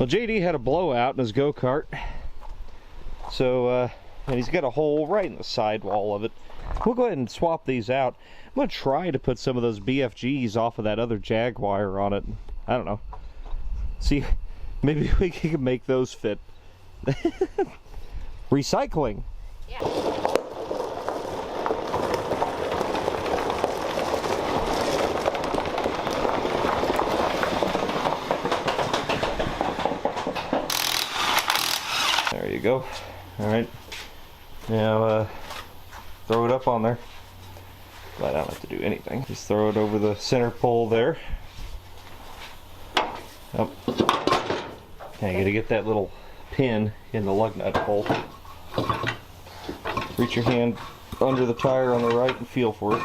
Well, JD had a blowout in his go-kart, so and he's got a hole right in the sidewall of it. We'll go ahead and swap these out. I'm going to try to put some of those BFGs off of that other Jaguar on it. I don't know. See, maybe we can make those fit. Recycling. Yeah. There you go. All right. Now throw it up on there. But I don't have to do anything. Just throw it over the center pole there. Oh. Now you gotta get that little pin in the lug nut hole. Reach your hand under the tire on the right and feel for it.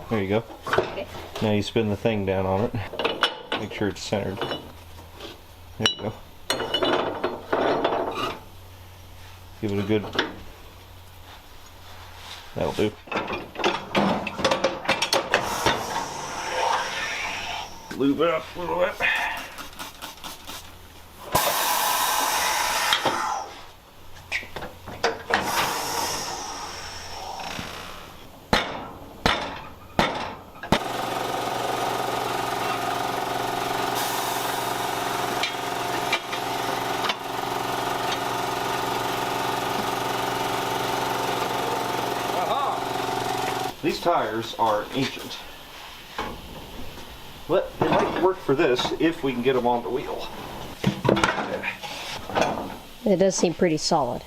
There you go. Okay. Now you spin the thing down on it. Make sure it's centered. There you go. Give it a good... That'll do. Lube it up a little bit. These tires are ancient, but they might work for this if we can get them on the wheel. It does seem pretty solid.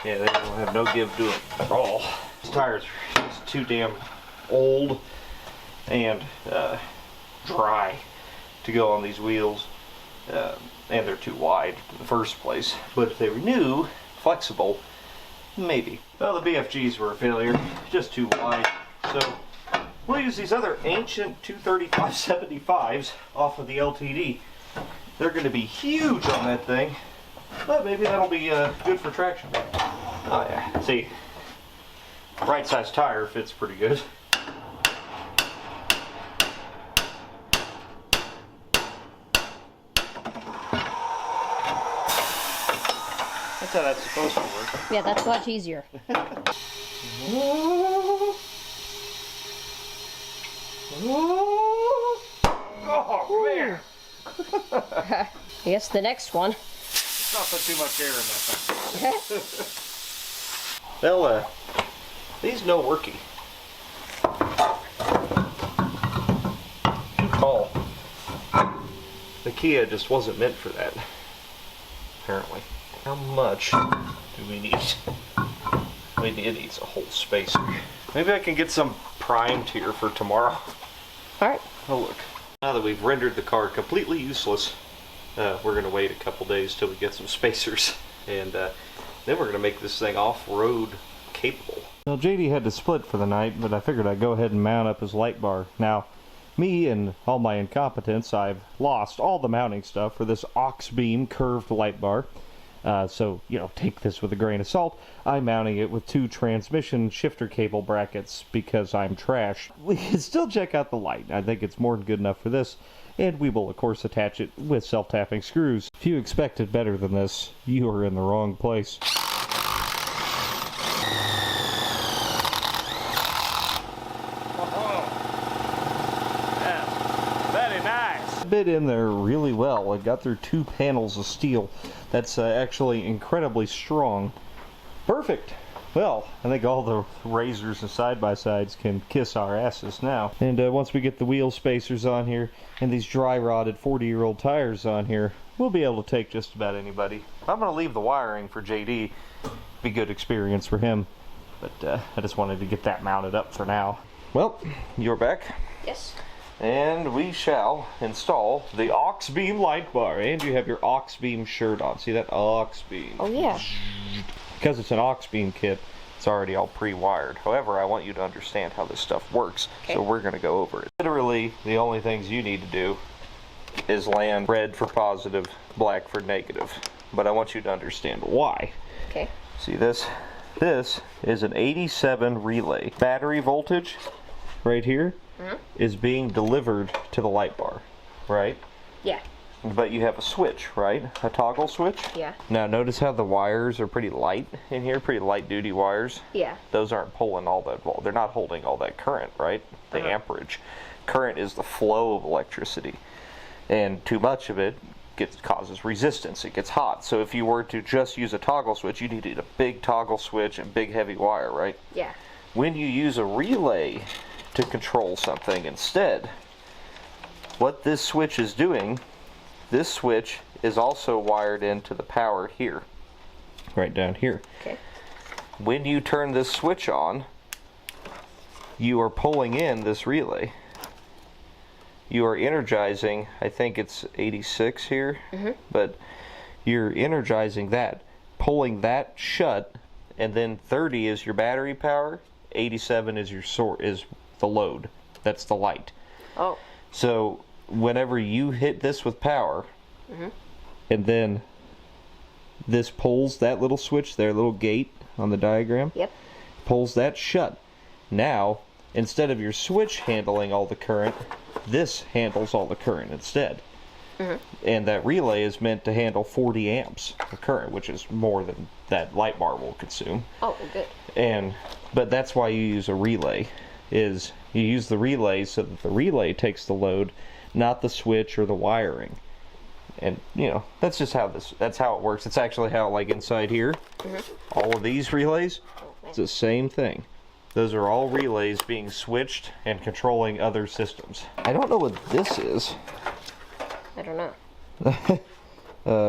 Yeah, they don't have no give to it at all. These tires are just too damn old and dry to go on these wheels, and they're too wide in the first place. But if they were new, flexible, maybe. Well, the BFGs were a failure, just too wide. So we'll use these other ancient 235/75s off of the LTD. They're going to be huge on that thing, but maybe that'll be good for traction. Oh yeah, see, right size tire fits pretty good. That's how that's supposed to work. Yeah, that's much easier. Oh, man! I guess the next one. Let's not put too much air in that thing. Well, these no worky. Too tall. The Kia just wasn't meant for that, apparently. How much do we need? It needs a whole spacer. Maybe I can get some primed here for tomorrow. Alright. Oh look. Now that we've rendered the car completely useless, we're going to wait a couple days till we get some spacers. And then we're going to make this thing off-road capable. Well, JD had to split for the night, but I figured I'd go ahead and mount up his light bar. Now, me and all my incompetence, I've lost all the mounting stuff for this Auxbeam curved light bar. So, you know, take this with a grain of salt. I'm mounting it with 2 transmission shifter cable brackets because I'm trash. We can still check out the light. I think it's more than good enough for this. And we will, of course, attach it with self-tapping screws. If you expected better than this, you are in the wrong place. Very nice. Bit in there really well. It got through 2 panels of steel. That's actually incredibly strong. Perfect. Well, I think all the razors and side-by-sides can kiss our asses now. And once we get the wheel spacers on here and these dry-rotted 40-year-old tires on here, we'll be able to take just about anybody. I'm going to leave the wiring for JD. Be a good experience for him. But I just wanted to get that mounted up for now. Well, you're back. Yes. And we shall install the Auxbeam light bar. And you have your Auxbeam shirt on. See that? Auxbeam. Oh, yeah. Because it's an Auxbeam kit, it's already all pre-wired. However, I want you to understand how this stuff works. Okay. So we're going to go over it. Literally, the only things you need to do is land red for positive, black for negative. But I want you to understand why. Okay. See this? This is an 87 relay. Battery voltage right here is being delivered to the light bar, right? Yeah. But you have a switch, right? A toggle switch? Yeah. Now notice how the wires are pretty light in here, pretty light duty wires? Yeah. Those aren't pulling all that, they're not holding all that current, right? The amperage. Current is the flow of electricity. And too much of it causes resistance, it gets hot. So if you were to just use a toggle switch, you needed a big toggle switch and big heavy wire, right? Yeah. When you use a relay to control something instead, what this switch is doing, this switch is also wired into the power here, right down here. Okay. When you turn this switch on, you are pulling in this relay. You are energizing, I think it's 86 here, but you're energizing that, pulling that shut, and then 30 is your battery power, 87 is is the load. That's the light. Oh. So whenever you hit this with power, and then this pulls that little switch there, little gate on the diagram, Yep. pulls that shut. Now, instead of your switch handling all the current, this handles all the current instead. And that relay is meant to handle 40 amps of current, which is more than that light bar will consume. Oh, well, good. But that's why you use a relay, is you use the relay so that the relay takes the load, not the switch or the wiring. And you know, that's just how that's how it works. It's actually how, like, inside here, all of these relays, it's the same thing. Those are all relays being switched and controlling other systems. I don't know what this is. I don't know.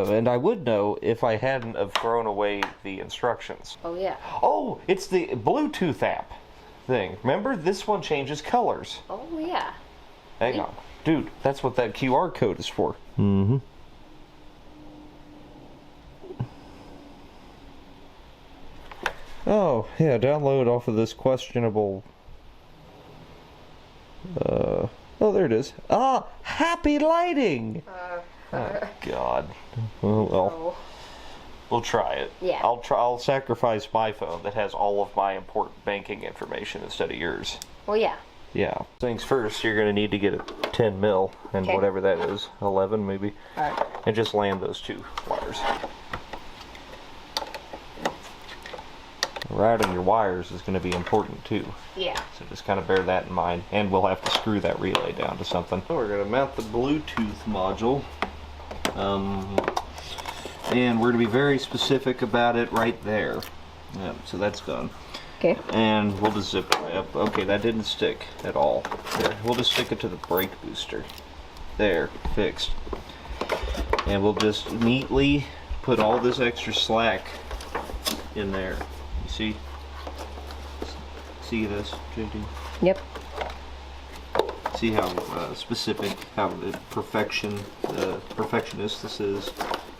And I would know if I hadn't have thrown away the instructions. Oh, yeah. Oh, it's the Bluetooth app thing. Remember, this one changes colors. Oh, yeah. Hang on. Dude, that's what that QR code is for. Oh, yeah, download off of this questionable... oh, there it is. Ah, happy lighting! Oh, God. Oh, well. Oh. We'll try it. Yeah. I'll sacrifice my phone that has all of my important banking information instead of yours. Well, yeah. Yeah. Things first, you're going to need to get a 10 mil, and Okay. whatever that is, 11 maybe. Alright. And just land those two wires. Routing your wires is going to be important too. Yeah. So just kind of bear that in mind. And we'll have to screw that relay down to something. So we're going to mount the Bluetooth module. And we're going to be very specific about it right there. So that's done. Okay. And we'll just zip it up. Okay, that didn't stick at all. There. We'll just stick it to the brake booster. There, fixed. And we'll just neatly put all this extra slack in there. You see? See this, JD? Yep. See how specific, how perfectionist this is?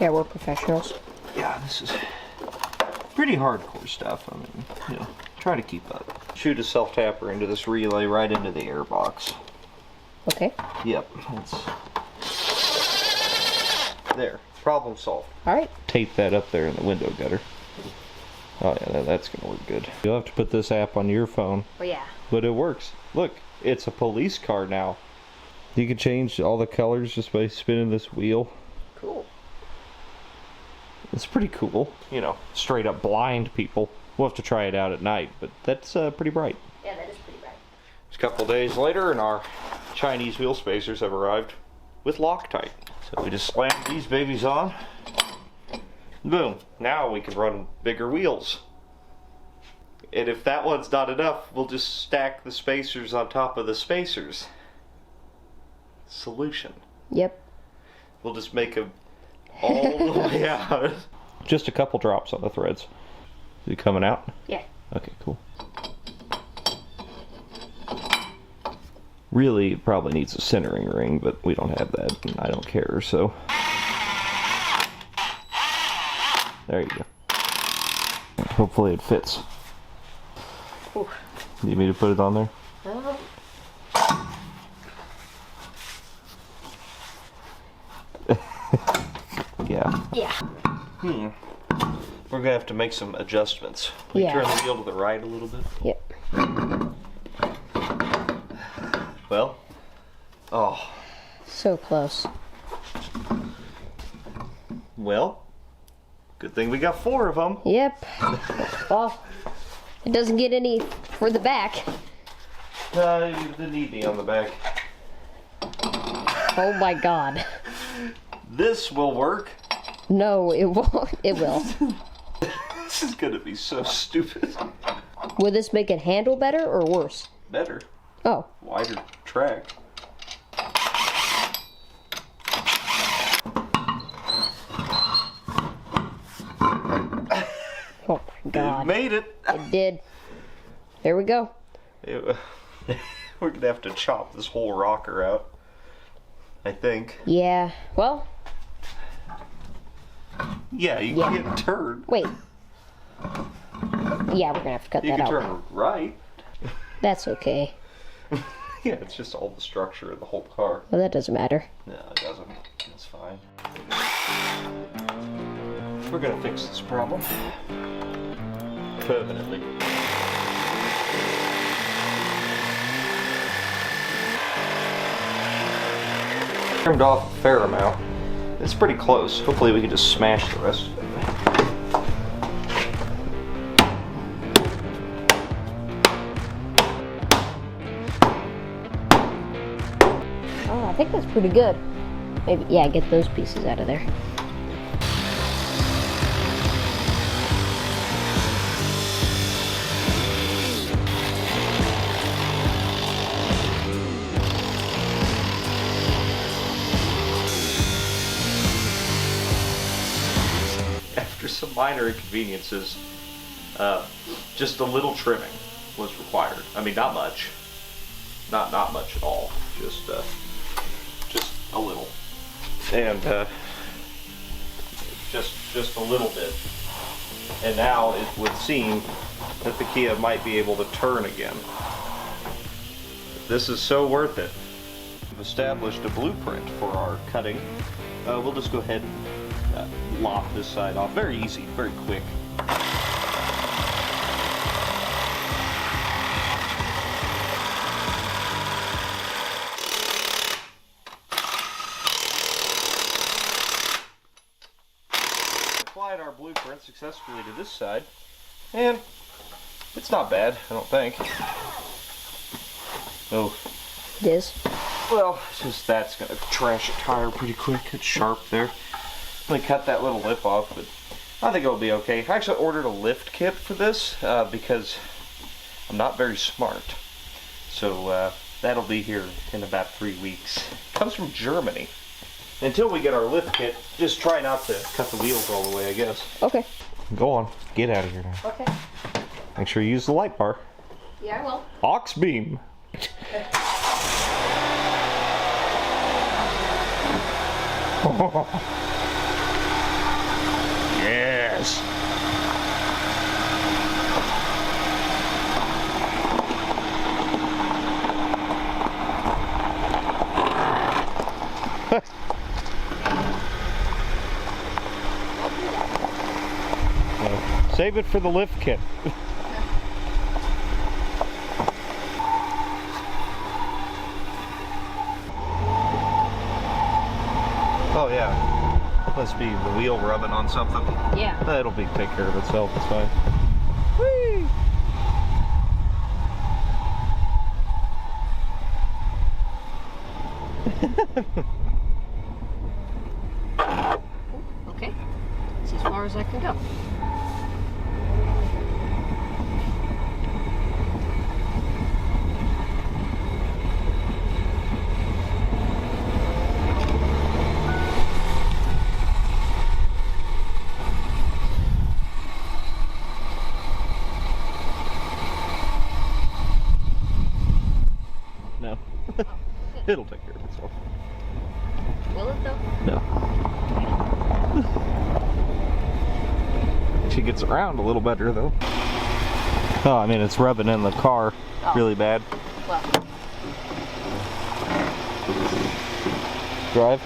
Yeah, we're professionals. Yeah, this is pretty hardcore stuff. I mean, you know, try to keep up. Shoot a self-tapper into this relay right into the air box. Okay. Yep. There. Problem solved. Alright. Tape that up there in the window gutter. Oh yeah, that's gonna work good. You'll have to put this app on your phone. Well, yeah. But it works. Look, it's a police car now. You can change all the colors just by spinning this wheel. Cool. It's pretty cool. You know, straight up blind people. We'll have to try it out at night, but that's pretty bright. Yeah, that is pretty bright. It's a couple days later, and our Chinese wheel spacers have arrived with Loctite. So we just slam these babies on. Boom. Now we can run bigger wheels. And if that one's not enough, we'll just stack the spacers on top of the spacers. Solution. Yep. We'll just make them all the way out. Just a couple drops on the threads. Is it coming out? Yeah. Okay, cool. Really, it probably needs a centering ring, but we don't have that, and I don't care, so... There you go. Hopefully it fits. Ooh. Need me to put it on there? Yeah. Yeah. We're gonna have to make some adjustments. Can you turn the wheel to the right a little bit? Yep. Well. Oh. So close. Well, good thing we got 4 of them. Yep. Well, it doesn't get any for the back. You didn't need me on the back. Oh my god. This will work. No, it won't. It will. This is gonna be so stupid. Will this make it handle better or worse? Better. Oh. Wider track. Oh my god. It made it. It did. There we go. We're gonna have to chop this whole rocker out, I think. Yeah. Well. Yeah, you can't turn. Wait. Yeah, we're gonna have to cut You that can out. turn right. That's okay. Yeah, it's just all the structure of the whole car. Well, that doesn't matter. No, it doesn't. It's fine. We're gonna fix this problem permanently. Trimmed off a fair amount. It's pretty close. Hopefully we can just smash the rest of it. Oh, I think that's pretty good. Maybe, yeah, get those pieces out of there. After some minor inconveniences, just a little trimming was required. I mean, not much. Not much at all. Just a little. And just a little bit. And now it would seem that the Kia might be able to turn again. This is so worth it. We've established a blueprint for our cutting. We'll just go ahead and lop this side off. Very easy, very quick. Applied our blueprint successfully to this side, and it's not bad, I don't think. Oh. It is. Well, it's just that's gonna trash a tire pretty quick. It's sharp there. I'm gonna cut that little lip off, but I think it'll be okay. I actually ordered a lift kit for this because I'm not very smart. So that'll be here in about 3 weeks. Comes from Germany. Until we get our lift kit, just try not to cut the wheels all the way, I guess. Okay. Go on. Get out of here now. Okay. Make sure you use the light bar. Yeah, I will. Auxbeam. Yes. Save it for the lift kit. Oh yeah, must be the wheel rubbing on something. Yeah. That'll take care of itself. It's fine. Whee! Okay. That's as far as I can go. No. It'll take care of itself. Will it though? No. She gets around a little better though. Oh, I mean, it's rubbing in the car really bad. Well. Drive.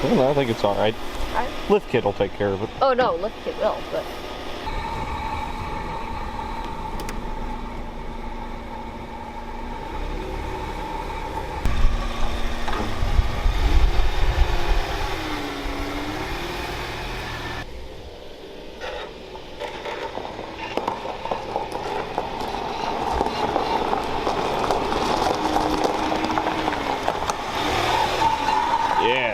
Well, no, I think it's alright. Alright. Lift kit will take care of it. Oh no, lift kit will, but.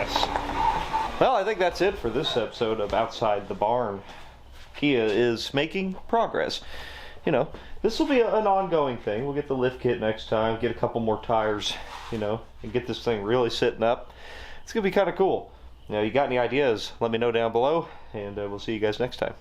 Yes. Well, I think that's it for this episode of Outside the Barn. Kia is making progress. You know, this will be an ongoing thing. We'll get the lift kit next time, get a couple more tires, you know, and get this thing really sitting up. It's going to be kind of cool. You know, you got any ideas, let me know down below, and we'll see you guys next time.